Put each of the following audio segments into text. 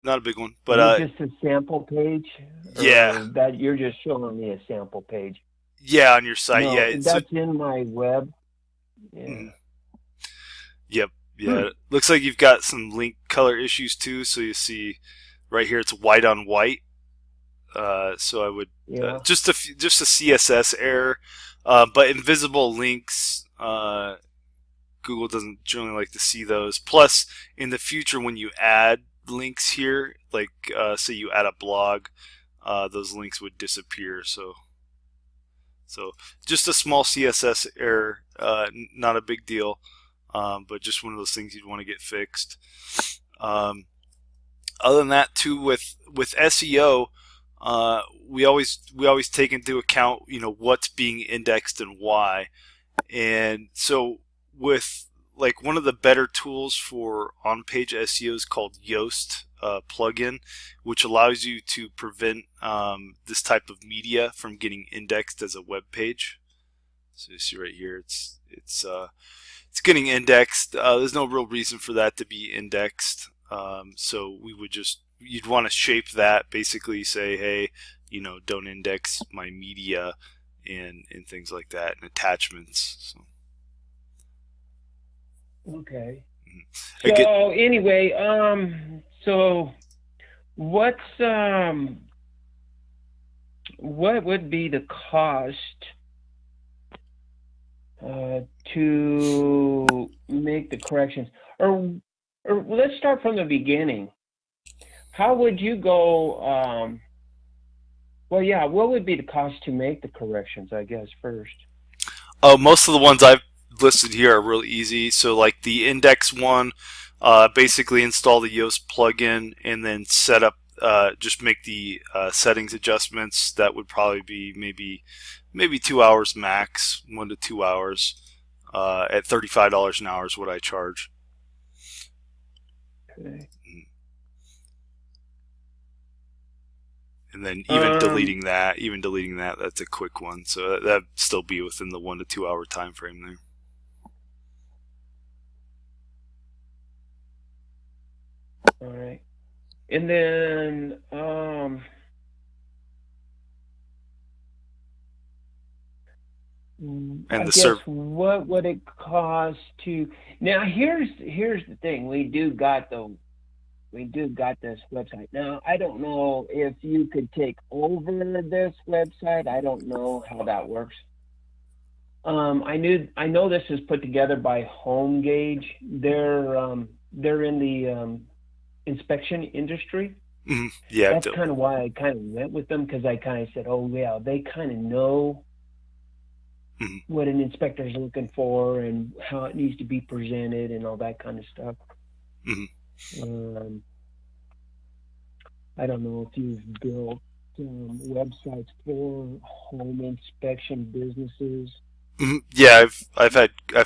not a big one, but Is it just a sample page, yeah, or that you're just showing me a sample page? yeah, on your site, No, yeah. So, that's in my web. mhm, Yeah. yep, Hmm. yeah. Looks like you've got some link color issues too. So you see right here, it's white on white. So I would Yeah. just a CSS error, but invisible links. Google doesn't generally like to see those. Plus, in the future, when you add links here, like say you add a blog, those links would disappear. So just a small CSS error, not a big deal, but just one of those things you'd want to get fixed. Um, Other than that, too, with SEO, we always take into account what's being indexed and why. And so with like one of the better tools for on-page SEO is called Yoast plugin, which allows you to prevent this type of media from getting indexed as a web page. So you see right here, it's getting indexed. There's no real reason for that to be indexed. So we would just you'd want to shape that basically say, hey, don't index my media and things like that and attachments. So Okay. I get So anyway, so what's what would be the cost uh, to make the corrections? Or or let's start from the beginning. How would you go? Well, yeah. What would be the cost to make the corrections? I guess first. most of the ones I've listed here are real easy. So like the index one, basically install the Yoast plugin and then set up. Just make the settings adjustments. That would probably be maybe 2 hours max, 1 to 2 hours. At $35 an hour is what I charge. Okay. And then Um. even deleting that, that's a quick one. So that'd still be within the 1 to 2 hour time frame there. All right. And then And I the guess serv what would it cost to now here's the thing. We do got this website. Now I don't know if you could take over this website. I don't know how that works. I know this is put together by Home Gauge. They're in the inspection industry. yeah, I've That's dealt with kind of why I kind of went with them because I kind of said, oh yeah, they kind of know them. what an inspector is looking for and how it needs to be presented and all that kind of stuff. Hmm. Um, I don't know if you've built websites for home inspection businesses. Yeah, I've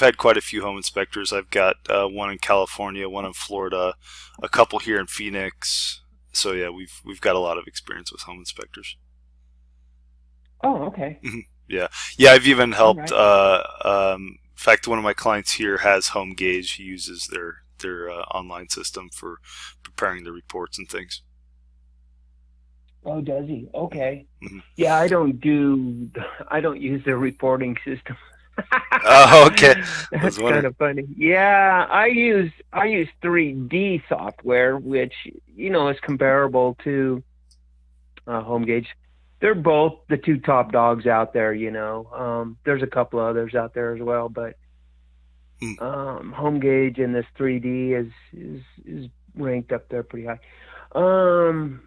had quite a few home inspectors. I've got one in California, one in Florida, a couple here in Phoenix. So yeah, we've got a lot of experience with home inspectors. Oh, okay. Yeah, yeah. I've even All helped. right. In fact, one of my clients here has Home Gauge. He uses their online system for preparing the reports and things. Oh, does he? Okay. Mm-hmm. Yeah, I don't use the reporting system. Oh, okay. I That's was kind wondering. of funny. Yeah, I use 3D software, which is comparable to Home Gauge. They're both the two top dogs out there. There's a couple others out there as well, but Mm. Home Gauge and this 3D is ranked up there pretty high. Um,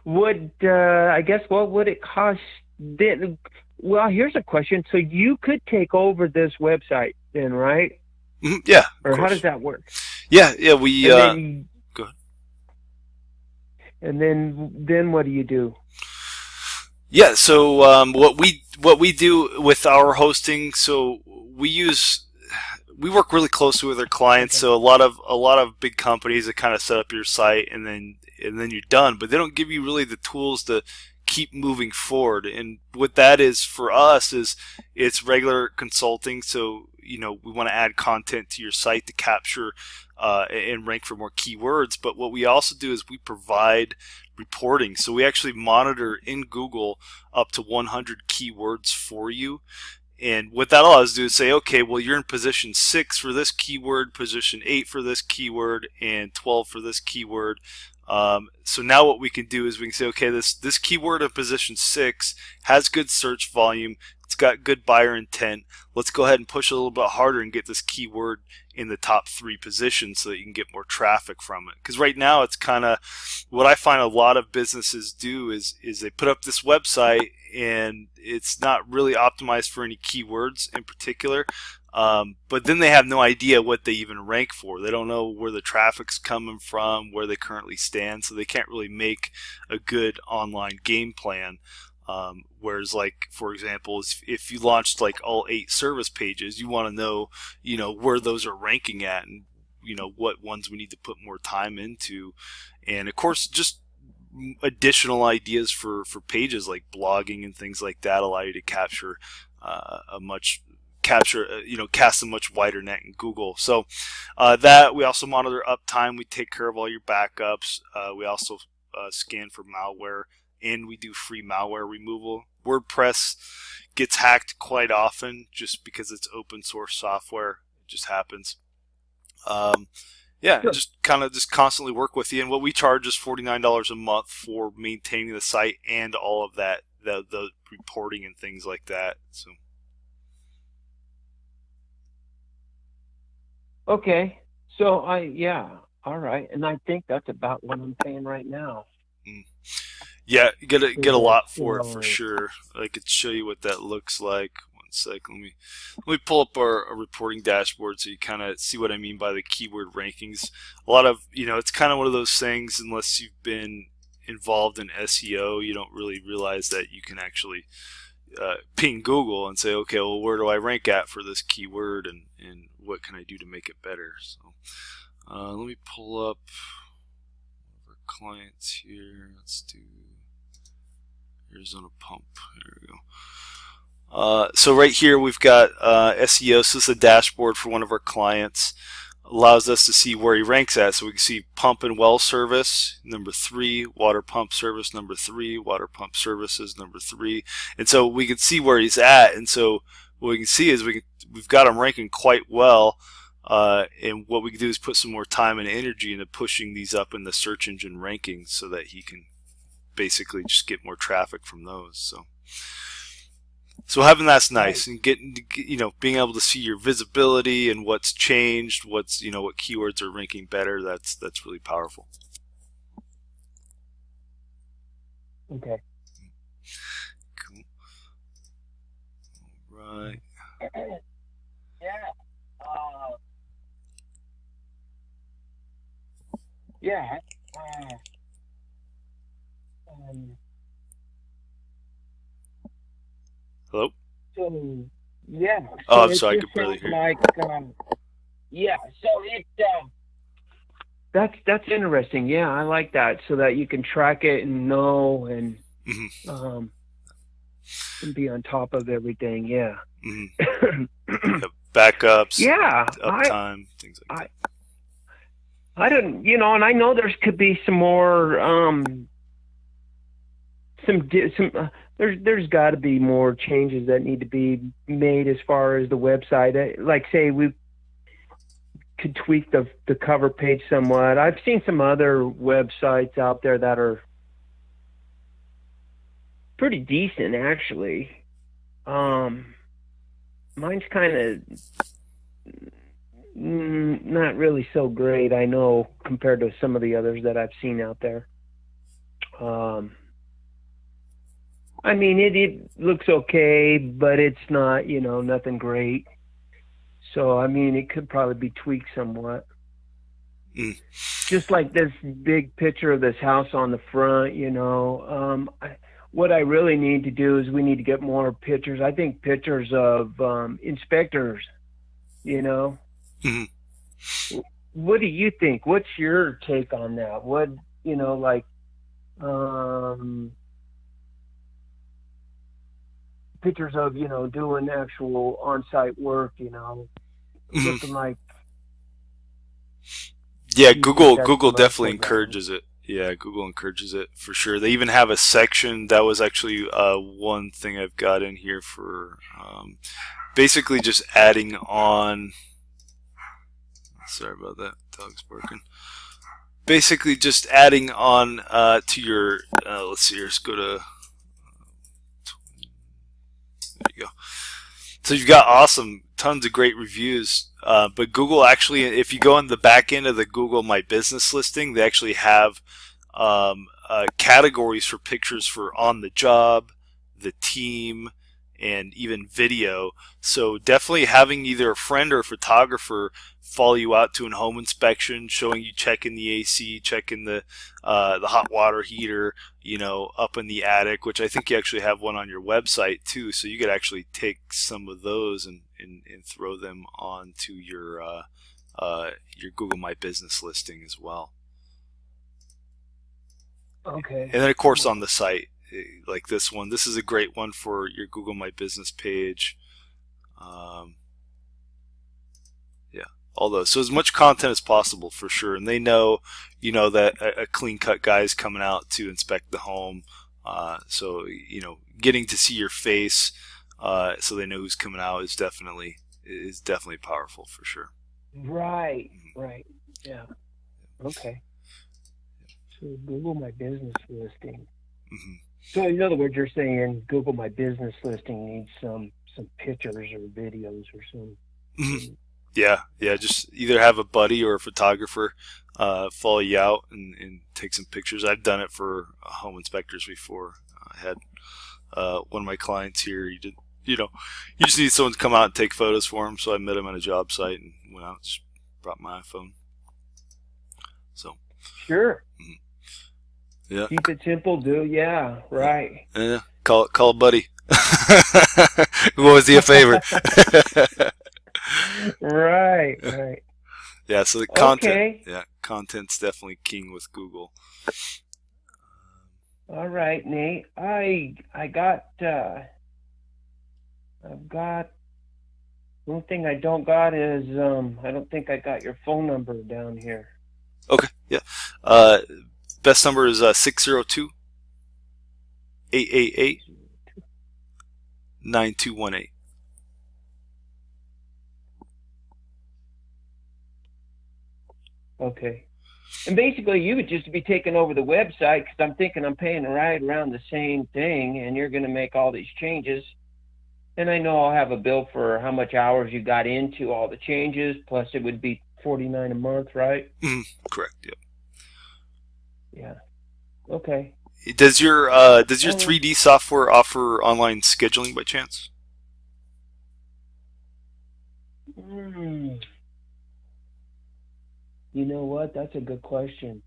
would I guess what would it cost? Then, well, here's a question. So you could take over this website then, right? Mhm. Yeah, of Or how does course. that work? Yeah, yeah. We And then go ahead. and then what do you do? Yeah. So what we do with our hosting, so we work really closely with our clients. Okay. So a lot of big companies that kind of set up your site and then you're done, but they don't give you really the tools to keep moving forward. And what that is for us is it's regular consulting. So, we want to add content to your site to capture and rank for more keywords. But what we also do is we provide reporting. So we actually monitor in Google up to 100 keywords for you. And what that allows us to do is say, okay, well, you're in position 6 for this keyword, position 8 for this keyword, and 12 for this keyword. So now what we can do is we can say, okay, this keyword in position 6 has good search volume. It's got good buyer intent. Let's go ahead and push a little bit harder and get this keyword in the top 3 positions so that you can get more traffic from it. Because right now it's kind of what I find a lot of businesses do is they put up this website and it's not really optimized for any keywords in particular. But then they have no idea what they even rank for. They don't know where the traffic's coming from, where they currently stand, so they can't really make a good online game plan. Whereas, like, for example, if you launched like all 8 service pages, you want to know, where those are ranking at, and what ones we need to put more time into, and of course, just additional ideas for pages like blogging and things like that allow you to capture cast a much wider net in Google. So that we also monitor uptime. We take care of all your backups. We also scan for malware, and we do free malware removal. WordPress gets hacked quite often just because it's open source software. It just happens. Sure. Just kind of just constantly work with you. And what we charge is $49 a month for maintaining the site and all of that, the reporting and things like that. So. Okay. So all right. And I think that's about what I'm paying right now. Yeah, you get a lot for it for sure. I could show you what that looks like. One sec. Let me pull up our reporting dashboard so you kind of see what I mean by the keyword rankings. A lot of it's kind of one of those things. Unless you've been involved in SEO, you don't really realize that you can actually ping Google and say, okay, well, where do I rank at for this keyword, and what can I do to make it better? So let me pull up our clients here. Let's do Arizona Pump. There we go. So right here we've got SEO. So this is a dashboard for one of our clients. Allows us to see where he ranks at. So we can see pump and well service, number 3, water pump service, number 3, water pump services, number 3. And so we can see where he's at. And so what we can see is we've got him ranking quite well. And what we can do is put some more time and energy into pushing these up in the search engine rankings so that he can basically just get more traffic from those. So having that's nice, and getting being able to see your visibility and what's changed, what keywords are ranking better. That's really powerful. Okay. Cool. All right. Hello? So, yeah. So oh, I'm sorry, I could barely hear you. So that's interesting. Yeah, I like that, so that you can track it and know and and be on top of everything. Yeah. Backups. Yeah. Uptime, things like that. I don't, and I know could be some more, there's got to be more changes that need to be made as far as the website. Like, say, we could tweak the cover page somewhat. I've seen some other websites out there that are pretty decent, actually. Mine's kind of not really so great, I know, compared to some of the others that I've seen out there. I mean, it looks okay, but it's not, nothing great. So, I mean, it could probably be tweaked somewhat. Just like this big picture of this house on the front, what I really need to do is we need to get more pictures. I think pictures of inspectors, What do you think? What's your take on that? What, pictures of, doing actual on-site work, Mhm. looking like. Yeah, You think that's Google definitely commercial value. encourages it. Yeah, Google encourages it for sure. They even have a section that was actually one thing I've got in here for basically just adding on. Sorry about that, dog's barking. Basically, just adding on to your. Let's see here. Let's go to. There you go. So you've got awesome, tons of great reviews. But Google actually, if you go on the back end of the Google My Business listing, they actually have categories for pictures for on the job, the team, and even video. So definitely having either a friend or a photographer follow you out to a home inspection, showing you checking the AC, checking the hot water heater, up in the attic, which I think you actually have one on your website too. So you could actually take some of those and throw them onto your Google My Business listing as well. Okay. And then of course on the site, like this one, this is a great one for your Google My Business page. Yeah, all those. So as much content as possible for sure. And they know, that a clean cut guy is coming out to inspect the home. So getting to see your face, so they know who's coming out is definitely powerful for sure. Right. Right. Yeah. Okay. So Google My Business listing. Mm-hmm. So in other words, you're saying Google My Business listing needs some pictures or videos or some. Mm-hmm. Yeah. Just either have a buddy or a photographer follow you out and take some pictures. I've done it for home inspectors before. I had one of my clients here. He did. You just need someone to come out and take photos for him. So I met him at a job site and went out. Just brought my iPhone. So. Sure. Mm-hmm. Yeah. Keep it simple, dude. Yeah. Right. Yeah. Call a buddy. Who owes you a favor? Right. Yeah, so the content. Okay. Yeah, content's definitely king with Google. All right, Nate. I've got one thing I don't got is I don't think I got your phone number down here. Okay. Yeah. Best number is 602-888-9218. Okay. And basically, you would just be taking over the website because I'm thinking I'm paying right around the same thing, and you're going to make all these changes. And I know I'll have a bill for how much hours you got into all the changes, plus it would be $49 a month, right? Mm-hmm. Correct. Yep. Yeah. Okay. Does your 3D software offer online scheduling by chance? You know what? That's a good question.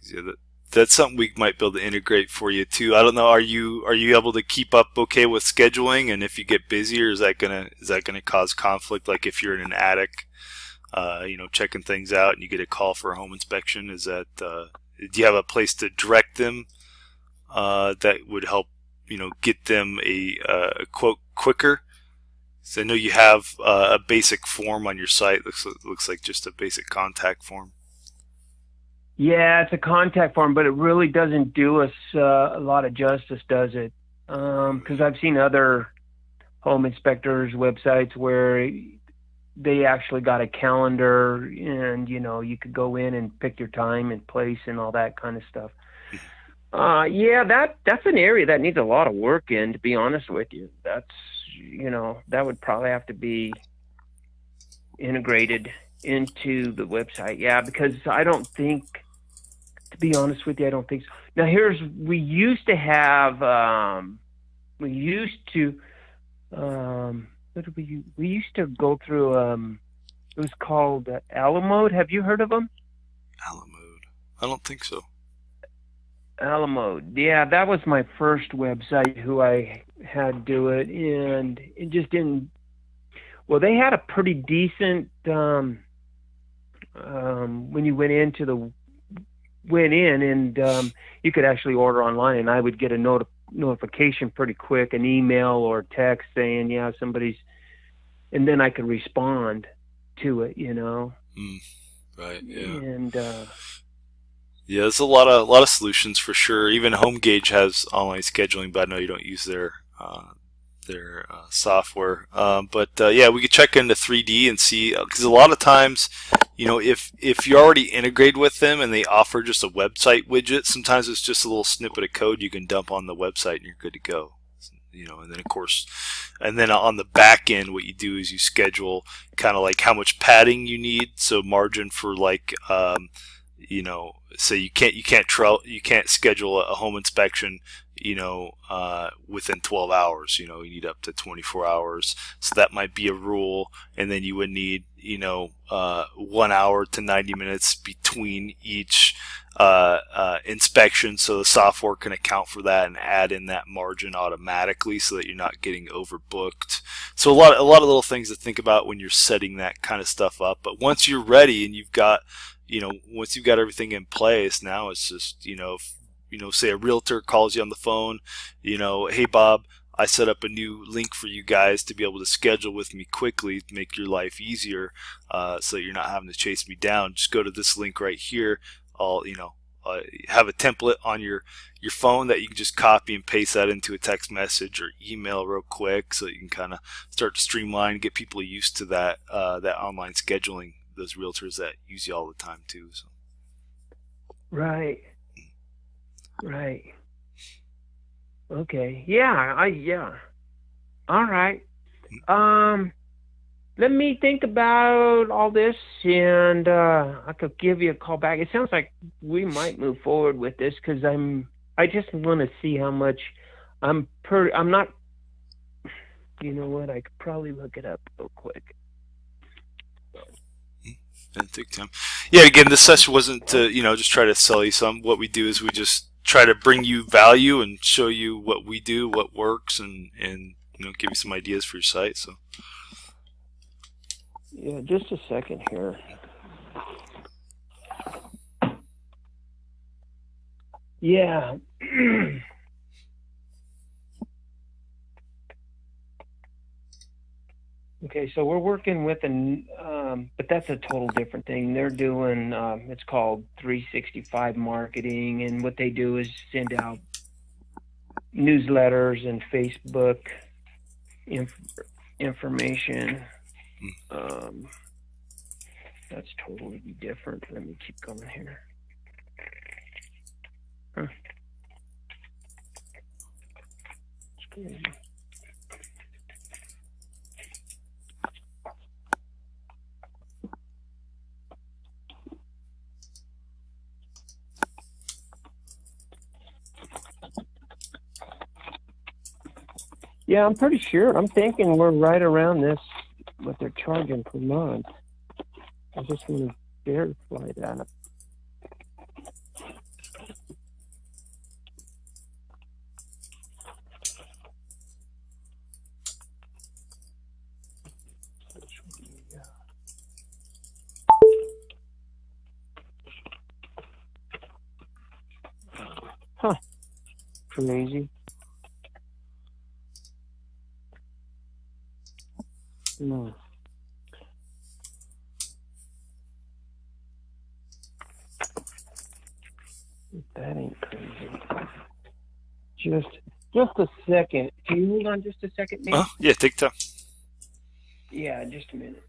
Yeah, that's something we might be able to integrate for you too. I don't know. Are you able to keep up okay with scheduling? And if you get busier, is that gonna cause conflict? Like if you're in an attic, checking things out, and you get a call for a home inspection, is that do you have a place to direct them that would help get them a quote quicker? So I know you have a basic form on your site. Looks like just a basic contact form. Yeah, it's a contact form, but it really doesn't do us a lot of justice, does it? Because I've seen other home inspectors' websites where they actually got a calendar, and you could go in and pick your time and place and all that kind of stuff. Yeah, that's an area that needs a lot of work in, to be honest with you. That's that would probably have to be integrated into the website. Yeah, because I don't think, to be honest with you, I don't think so. Now we used to have we used to go through it was called Alamode. Have you heard of them? Alamode? I don't think so. Alamode. Yeah, that was my first website who I had do it, and it just didn't. Well, they had a pretty decent when you went in and you could actually order online, and I would get a notification pretty quick, an email or text saying, yeah, somebody's, and then I could respond to it, Right. Yeah. And yeah, there's a lot of solutions for sure. Even HomeGauge has online scheduling, but I know you don't use their software. But yeah, we could check into 3D and see, because a lot of times, if you're already integrated with them and they offer just a website widget, sometimes it's just a little snippet of code you can dump on the website and you're good to go. And then of course, and then on the back end, what you do is you schedule kind of like how much padding you need, so margin for like, so you can't schedule a home inspection, within 12 hours. You need up to 24 hours. So that might be a rule. And then you would need, 1 hour to 90 minutes between each inspection, so the software can account for that and add in that margin automatically, so that you're not getting overbooked. So a lot of little things to think about when you're setting that kind of stuff up. But once you're ready and you've got, once you've got everything in place, now it's just, say a realtor calls you on the phone, hey Bob, I set up a new link for you guys to be able to schedule with me quickly to make your life easier, so that you're not having to chase me down. Just go to this link right here. I'll, have a template on your phone that you can just copy and paste that into a text message or email real quick, so that you can kind of start to streamline, get people used to that online scheduling. Those realtors that use you all the time too. So. Right. Okay. Yeah. All right. Let me think about all this, and I could give you a call back. It sounds like we might move forward with this, because I just want to see how much I'm not. You know what? I could probably look it up real quick. Didn't take time. Yeah, again, this session wasn't to, just try to sell you some. What we do is we just try to bring you value and show you what we do, what works, and give you some ideas for your site. So. Yeah, just a second here. Yeah. Okay, so we're working with but that's a total different thing. They're doing, it's called 365 marketing, and what they do is send out newsletters and Facebook information. That's totally different. Let me keep going here. Huh. It's crazy. Yeah, I'm pretty sure. I'm thinking we're right around this, what they're charging per month. I just want to verify that. Huh. Crazy. No. That ain't crazy. Just a second. Can you hold on just a second, Nate? Yeah, take time. Yeah, just a minute.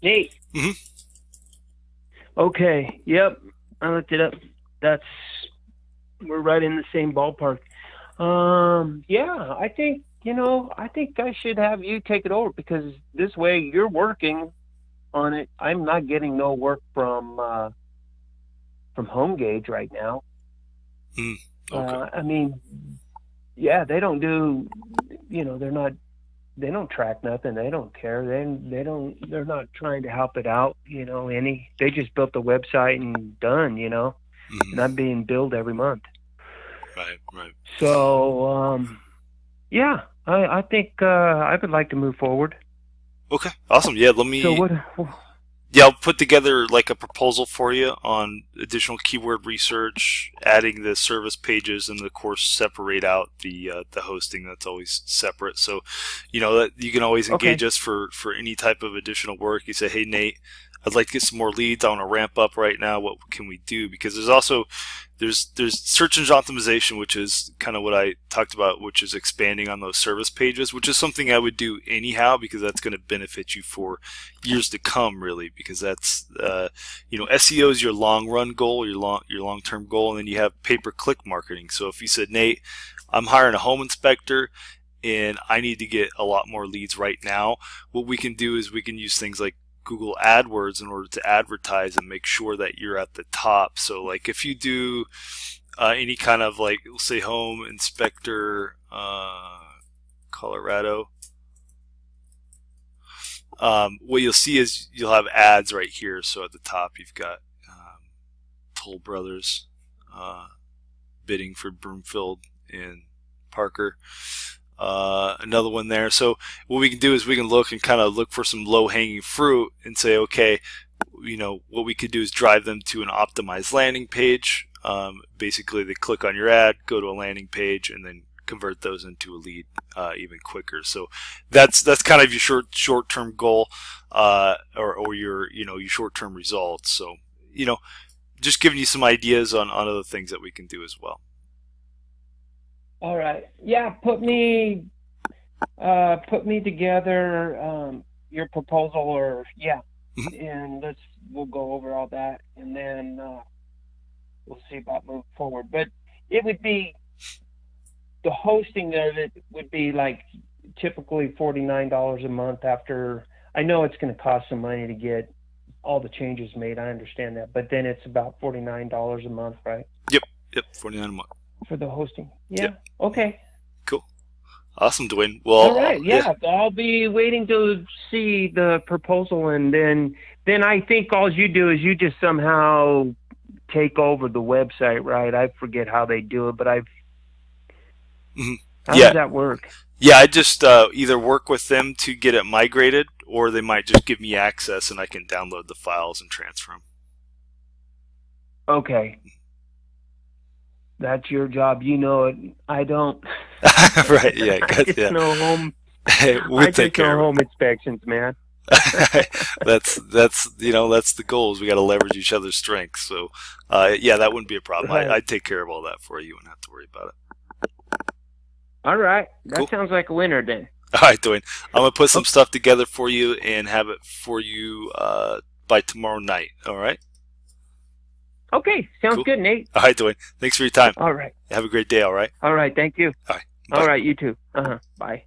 Nate. Mm-hmm. Okay. Yep. I looked it up. That's we're right in the same ballpark. Yeah, I think I think I should have you take it over because this way you're working on it. I'm not getting no work from Home Gauge right now. Okay. I mean, yeah, they don't do, they don't track nothing. They don't care. They're not trying to help it out, they just built the website and done, and I'm being billed every month. Right. So, yeah, I think I would like to move forward. Okay, awesome. Yeah, So what? Yeah, I'll put together like a proposal for you on additional keyword research, adding the service pages, and of course separate out the hosting. That's always separate. So, that you can always engage us for any type of additional work. You say, hey Nate, I'd like to get some more leads. I want to ramp up right now. What can we do? Because there's search engine optimization, which is kind of what I talked about, which is expanding on those service pages, which is something I would do anyhow because that's going to benefit you for years to come, really. Because that's SEO is your long run goal, your long term goal, and then you have pay per click marketing. So if you said, Nate, I'm hiring a home inspector and I need to get a lot more leads right now, what we can do is we can use things like Google AdWords in order to advertise and make sure that you're at the top. So like if you do any kind of like, let's say home inspector Colorado, what you'll see is you'll have ads right here. So at the top you've got Toll Brothers bidding for Broomfield and Parker. Another one there. So what we can do is we can look and kind of look for some low-hanging fruit and say, okay, what we could do is drive them to an optimized landing page. Basically, they click on your ad, go to a landing page, and then convert those into a lead even quicker. So that's kind of your short-term goal or your short-term results. So just giving you some ideas on other things that we can do as well. All right. Yeah, put me together your proposal, or and we'll go over all that, and then we'll see about moving forward. But it would be the hosting of it would be like typically $49 a month. After I know it's going to cost some money to get all the changes made. I understand that, but then it's about $49 a month, right? Yep, $49 a month. For the hosting. Yeah. Yep. Okay. Cool. Awesome, Dwayne. Well, all right. Yeah. I'll be waiting to see the proposal, and then I think all you do is you just somehow take over the website, right? I forget how they do it, but how does that work? Yeah, I just either work with them to get it migrated, or they might just give me access and I can download the files and transfer them. Okay. That's your job. You know it. I don't. Right. Yeah. I just know home. We'll take care of home inspections, man. that's the goal. Is we got to leverage each other's strengths. So, that wouldn't be a problem. Right. I'd take care of all that for you. You wouldn't have to worry about it. All right. That sounds like a winner then. All right, Dwayne. I'm gonna put some stuff together for you and have it for you by tomorrow night. All right. Okay, sounds good, Nate. All right, Dwayne. Thanks for your time. All right. Have a great day, all right? All right, thank you. All right. Bye. All right, you too. Bye.